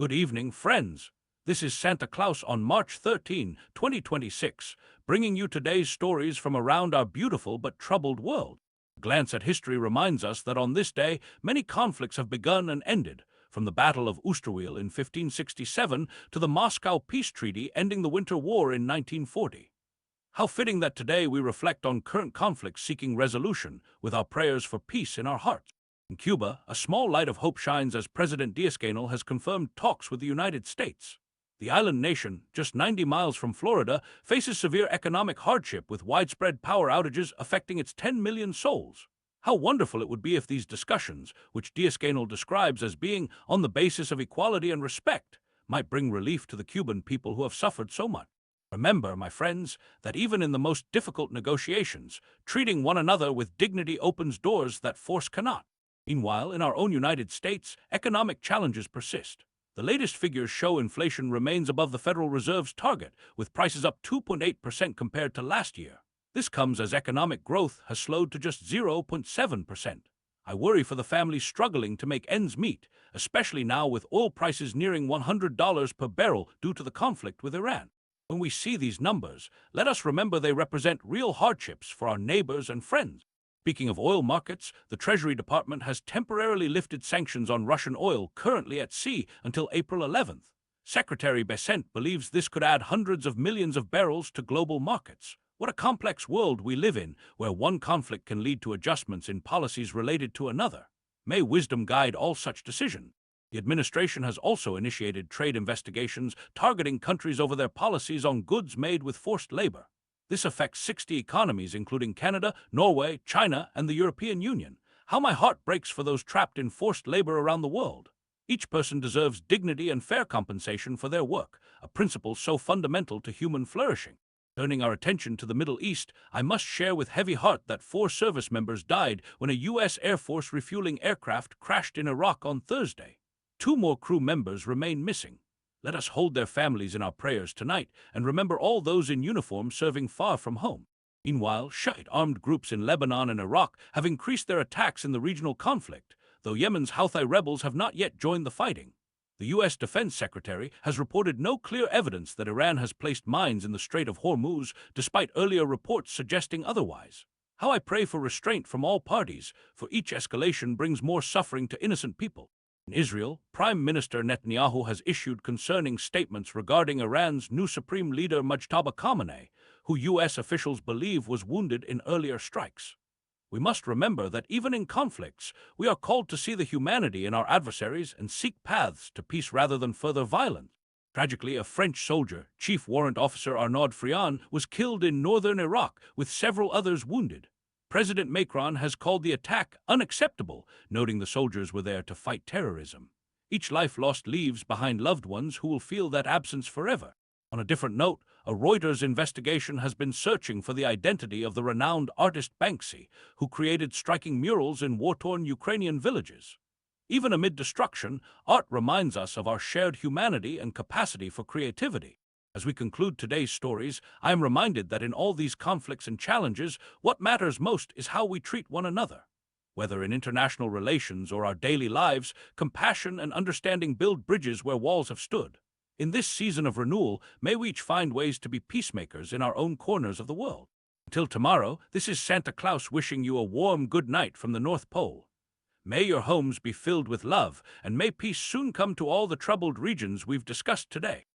Good evening, friends. This is Santa Claus on March 13, 2026, bringing you today's stories from around our beautiful but troubled world. A glance at history reminds us that on this day, many conflicts have begun and ended, from the Battle of Oosterweel in 1567 to the Moscow Peace Treaty ending the Winter War in 1940. How fitting that today we reflect on current conflicts seeking resolution, with our prayers for peace in our hearts. In Cuba, a small light of hope shines as President Diaz-Canel has confirmed talks with the United States. The island nation, just 90 miles from Florida, faces severe economic hardship with widespread power outages affecting its 10 million souls. How wonderful it would be if these discussions, which Diaz-Canel describes as being on the basis of equality and respect, might bring relief to the Cuban people who have suffered so much. Remember, my friends, that even in the most difficult negotiations, treating one another with dignity opens doors that force cannot. Meanwhile, in our own United States, economic challenges persist. The latest figures show inflation remains above the Federal Reserve's target, with prices up 2.8% compared to last year. This comes as economic growth has slowed to just 0.7%. I worry for the families struggling to make ends meet, especially now with oil prices nearing $100 per barrel due to the conflict with Iran. When we see these numbers, let us remember they represent real hardships for our neighbors and friends. Speaking of oil markets, the Treasury Department has temporarily lifted sanctions on Russian oil currently at sea until April 11th. Secretary Besant believes this could add hundreds of millions of barrels to global markets. What a complex world we live in, where one conflict can lead to adjustments in policies related to another. May wisdom guide all such decisions. The administration has also initiated trade investigations targeting countries over their policies on goods made with forced labor. This affects 60 economies, including Canada, Norway, China, and the European Union. How my heart breaks for those trapped in forced labor around the world. Each person deserves dignity and fair compensation for their work, a principle so fundamental to human flourishing. Turning our attention to the Middle East, I must share with heavy heart that 4 service members died when a U.S. Air Force refueling aircraft crashed in Iraq on Thursday. 2 more crew members remain missing. Let us hold their families in our prayers tonight and remember all those in uniform serving far from home. Meanwhile, Shiite armed groups in Lebanon and Iraq have increased their attacks in the regional conflict, though Yemen's Houthi rebels have not yet joined the fighting. The U.S. Defense Secretary has reported no clear evidence that Iran has placed mines in the Strait of Hormuz, despite earlier reports suggesting otherwise. How I pray for restraint from all parties, for each escalation brings more suffering to innocent people. In Israel, Prime Minister Netanyahu has issued concerning statements regarding Iran's new supreme leader Mujtaba Khamenei, who U.S. officials believe was wounded in earlier strikes. We must remember that even in conflicts, we are called to see the humanity in our adversaries and seek paths to peace rather than further violence. Tragically, a French soldier, Chief Warrant Officer Arnaud Friand, was killed in northern Iraq, with several others wounded. President Macron has called the attack unacceptable, noting the soldiers were there to fight terrorism. Each life lost leaves behind loved ones who will feel that absence forever. On a different note, a Reuters investigation has been searching for the identity of the renowned artist Banksy, who created striking murals in war-torn Ukrainian villages. Even amid destruction, art reminds us of our shared humanity and capacity for creativity. As we conclude today's stories, I am reminded that in all these conflicts and challenges, what matters most is how we treat one another. Whether in international relations or our daily lives, compassion and understanding build bridges where walls have stood. In this season of renewal, may we each find ways to be peacemakers in our own corners of the world. Until tomorrow, this is Santa Claus wishing you a warm good night from the North Pole. May your homes be filled with love, and may peace soon come to all the troubled regions we've discussed today.